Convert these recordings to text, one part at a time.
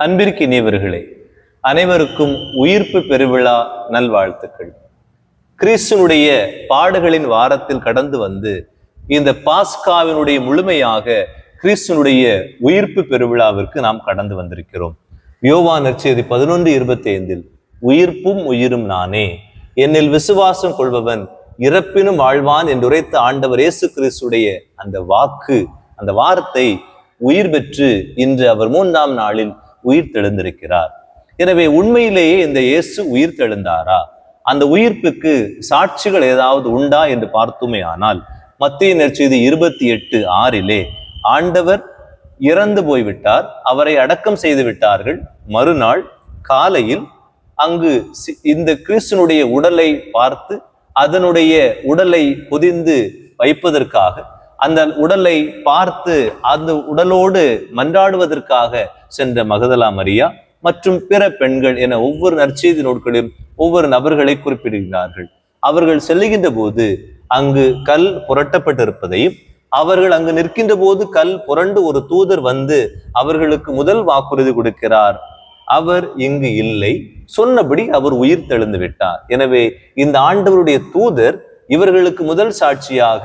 அன்பிற்கினியவர்களே, அனைவருக்கும் உயிர்ப்பு பெருவிழா நல்வாழ்த்துக்கள். கிறிஸ்துனுடைய பாடுகளின் வாரத்தில் கடந்து வந்து இந்த பாஸ்காவினுடைய முழுமையாக கிறிஸ்துனுடைய உயிர்ப்பு பெருவிழாவிற்கு நாம் கடந்து வந்திருக்கிறோம். யோவான் நற்செய்தி 11:25 உயிர்ப்பும் உயிரும் நானே, என்னில் விசுவாசம் கொள்பவன் இறப்பினும் வாழ்வான் என்று உரைத்த ஆண்டவர் இயேசு கிறிஸ்துடைய அந்த வாக்கு, அந்த வார்த்தை உயிர் பெற்று இன்று அவர் 3ஆம் நாளில் உயிர் தெழுந்திருக்கிறார். எனவே உண்மையிலேயே இந்த இயேசு உயிர் தெழுந்தாரா? அந்த உயிர்ப்புக்கு சாட்சிகள் ஏதாவது உண்டா என்று பார்த்தோமே ஆனால், மத்தேயு நற்செய்தி 28:6 ஆண்டவர் இறந்து போய்விட்டார், அவரை அடக்கம் செய்து விட்டார்கள். மறுநாள் காலையில் அங்கு இந்த கிறிஸ்துனுடைய உடலை பார்த்து அதனுடைய உடலை பொதிந்து வைப்பதற்காக, அந்த உடலை பார்த்து அந்த உடலோடு மன்றாடுவதற்காக சென்ற மகதலா மரியா மற்றும் பிற பெண்கள் என ஒவ்வொரு நற்செய்தி நூல்களிலும் ஒவ்வொரு நபர்களை குறிப்பிடுகிறார்கள். அவர்கள் செல்லுகின்ற போது அங்கு கல் புரட்டப்பட்டிருப்பதையும், அவர்கள் அங்கு நிற்கின்ற போது கல் புரண்டு ஒரு தூதர் வந்து அவர்களுக்கு முதல் வாக்குறுதி கொடுக்கிறார், அவர் இங்கு இல்லை, சொன்னபடி அவர் உயிர் தெழுந்து விட்டார். எனவே இந்த ஆண்டவருடைய தூதர் இவர்களுக்கு முதல் சாட்சியாக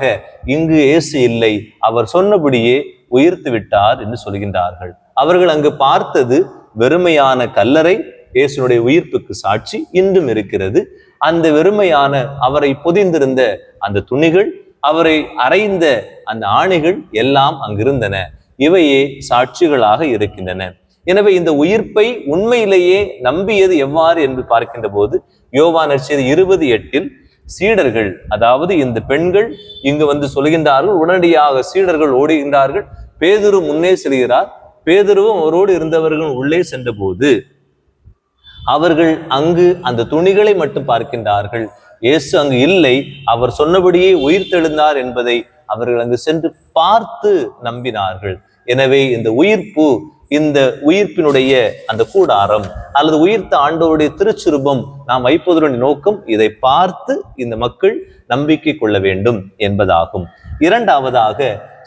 இங்கு இயேசு இல்லை, அவர் சொன்னபடியே உயிர்த்து விட்டார் என்று சொல்கின்றார்கள். அவர்கள் அங்கு பார்த்தது வெறுமையான கல்லறை, இயேசுனுடைய உயிர்ப்புக்கு சாட்சி இன்றும் இருக்கிறது. அந்த வெறுமையான அவரை பொதிந்திருந்த அந்த துணிகள், அவரை அறைந்த அந்த ஆணிகள் எல்லாம் அங்கிருந்தன. இவையே சாட்சிகளாக இருக்கின்றன. எனவே இந்த உயிர்ப்பை உண்மையிலேயே நம்பியது எவ்வாறு என்று பார்க்கின்ற போது, யோவான் நற்செய்தி 20:8 சீடர்கள், அதாவது இந்த பெண்கள் இங்கு வந்து சொல்கின்றார்கள். உடனடியாக சீடர்கள் ஓடுகின்றார்கள். பேதுரு முன்னே செல்கிறார். பேதுருவும் அவரோடு இருந்தவர்கள் உள்ளே சென்ற போது அவர்கள் அங்கு அந்த துணிகளை மட்டும் பார்க்கின்றார்கள். இயேசு அங்கு இல்லை, அவர் சொன்னபடியே உயிர் தெழுந்தார் என்பதை அவர்கள் அங்கு சென்று பார்த்து நம்பினார்கள். எனவே இந்த உயிர்ப்பு, இந்த உயிர்ப்பினுடைய அந்த கூடாரம் அல்லது உயிர்த்த ஆண்டவருடைய திருச்சுரூபம் நாம் வைப்பதனுடைய நோக்கம் இதை பார்த்து இந்த மக்கள் நம்பிக்கை கொள்ள வேண்டும் என்பதாகும். இரண்டாவதாக,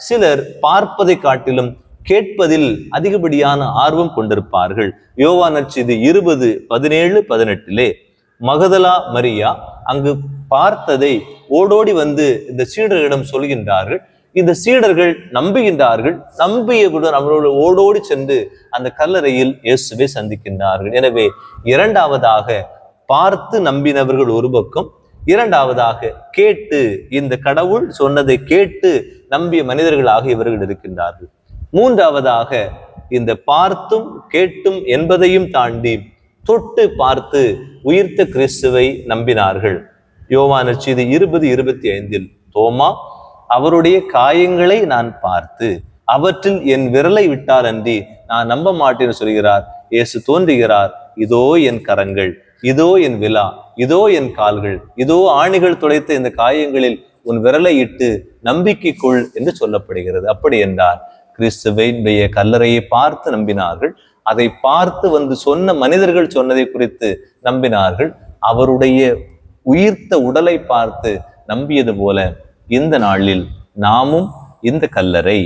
சிலர் பார்ப்பதை காட்டிலும் கேட்பதில் அதிகப்படியான ஆர்வம் கொண்டிருப்பார்கள். யோவான் நற்செய்தி 20:17-18 மகதலா மரியா அங்கு பார்த்ததை ஓடோடி வந்து இந்த சீடர்களிடம் சொல்கின்றார்கள். இந்த சீடர்கள் நம்புகின்றார்கள். நம்பியவுடன் அவரோடு ஓடோடி சென்று அந்த கல்லறையில் இயேசுவை சந்திக்கின்றார்கள். எனவே இரண்டாவதாக பார்த்து நம்பினவர்கள் ஒரு பக்கம், இரண்டாவதாக கேட்டு, இந்த கடவுள் சொன்னதை கேட்டு நம்பிய மனிதர்களாக இவர்கள் இருக்கின்றார்கள். மூன்றாவதாக, இந்த பார்த்தும் கேட்டும் என்பதையும் தாண்டி தொட்டு பார்த்து உயிர்த்த கிறிஸ்துவை நம்பினார்கள். யோவான் நற்செய்தி 20:25 தோமா அவருடைய காயங்களை நான் பார்த்து அவற்றில் என் விரலை விட்டால் அன்றி நான் நம்ப மாட்டேன்னு சொல்கிறார். இயேசு தோன்றுகிறார், இதோ என் கரங்கள், இதோ என் விலா, இதோ என் கால்கள், இதோ ஆணிகள் துளைத்த இந்த காயங்களில் உன் விரலை இட்டு நம்பிக்கை கொள் என்று சொல்லப்படுகிறது. அப்படி என்றார். கிறிஸ்துவையுடைய கல்லறையை பார்த்து நம்பினார்கள். அதை பார்த்து வந்து சொன்ன மனிதர்கள் சொன்னதை குறித்து நம்பினார்கள். அவருடைய உயிர்த்த உடலை பார்த்து நம்பியது போல இந்த நாளில் நாமும் இந்த கல்லறை,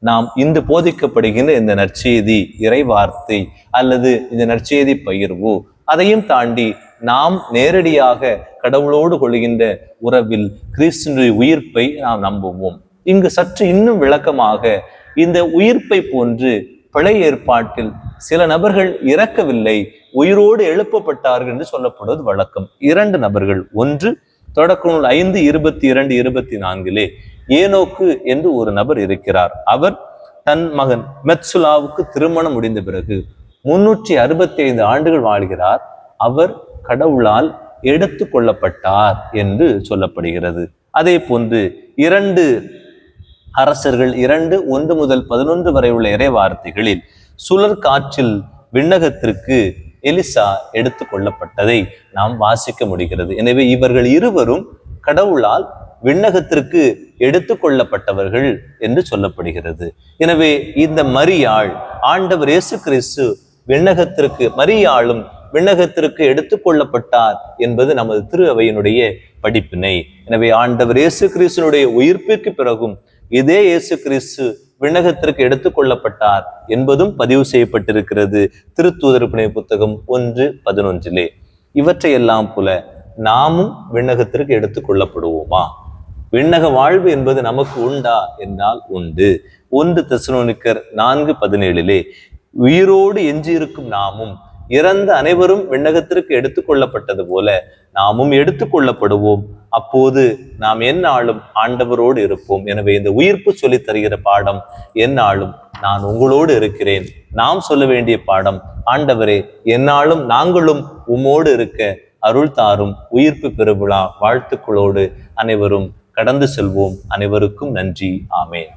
நாம் இன்று போதிக்கப்படுகின்ற இந்த நற்செய்தி இறை வார்த்தை அல்லது இந்த நற்செய்தி பகிர்வு, அதையும் தாண்டி நாம் நேரடியாக கடவுளோடு கொள்கின்ற உறவில் கிறிஸ்துவின் உயிர்ப்பை நாம் நம்புவோம். இங்கு சற்று இன்னும் விளக்கமாக, இந்த உயிர்ப்பை போன்று பழைய ஏற்பாட்டில் சில நபர்கள் இறக்கவில்லை, உயிரோடு எழுப்பப்பட்டார்கள் என்று சொல்லப்படுவது வழக்கம். 2 நபர்கள். ஒன்று தொடக்க நூல் 5:22-24 ஏனோக்கு என்று ஒரு நபர் இருக்கிறார். அவர் தன் மகன் மெத்சுலாவுக்கு திருமணம் முடிந்த பிறகு 365 ஆண்டுகள் வாழ்கிறார். அவர் கடவுளால் எடுத்து கொள்ளப்பட்டார் என்று சொல்லப்படுகிறது. அதே போன்று 2 அரசர்கள் 2:1-11 வரை உள்ள இறை வார்த்தைகளில் சுழற் காற்றில் விண்ணகத்திற்கு எலிசா எடுத்து கொள்ளப்பட்டதை நாம் வாசிக்க முடிகிறது. எனவே இவர்கள் இருவரும் கடவுளால் விண்ணகத்திற்கு எடுத்து கொள்ளப்பட்டவர்கள் என்று சொல்லப்படுகிறது. எனவே இந்த மரியாள், ஆண்டவர் இயேசு கிறிஸ்து விண்ணகத்திற்கு, மரியாளும் விண்ணகத்திற்கு எடுத்து கொள்ளப்பட்டார் என்பது நமது திரு அவையினுடைய படிப்பினை. எனவே ஆண்டவர் இயேசு கிறிஸ்துனுடைய உயிர்ப்பிற்கு பிறகும் இதே இயேசு கிறிஸ்து விண்ணகத்திற்கு எடுத்துக்கொள்ளப்பட்டார் என்பதும் பதிவு செய்யப்பட்டிருக்கிறது திருத்தூதர் பணி புத்தகம் 1:11. இவற்றையெல்லாம் போல நாமும் விண்ணகத்திற்கு எடுத்துக்கொள்ளப்படுவோமா? விண்ணக வாழ்வு என்பது நமக்கு உண்டா என்றால் உண்டு. 1 தெசலோனிக்கர் 4:17 உயிரோடு எஞ்சியிருக்கும் நாமும் இறந்த அனைவரும் விண்ணகத்திற்கு எடுத்துக்கொள்ளப்பட்டது போல நாமும் எடுத்துக்கொள்ளப்படுவோம். அப்போது நாம் எந்நாளும் ஆண்டவரோடு இருப்போம். எனவே இந்த உயிர்ப்பு சொல்லித் தருகிற பாடம் எந்நாளும் நான் உங்களோடு இருக்கிறேன். நாம் சொல்ல வேண்டிய பாடம், ஆண்டவரே எந்நாளும் நாங்களும் உம்மோடு இருக்க அருள் தாரும். உயிர்ப்பு பெருவிழா வாழ்த்துக்களோடு அனைவரும் கடந்து செல்வோம். அனைவருக்கும் நன்றி. ஆமென்.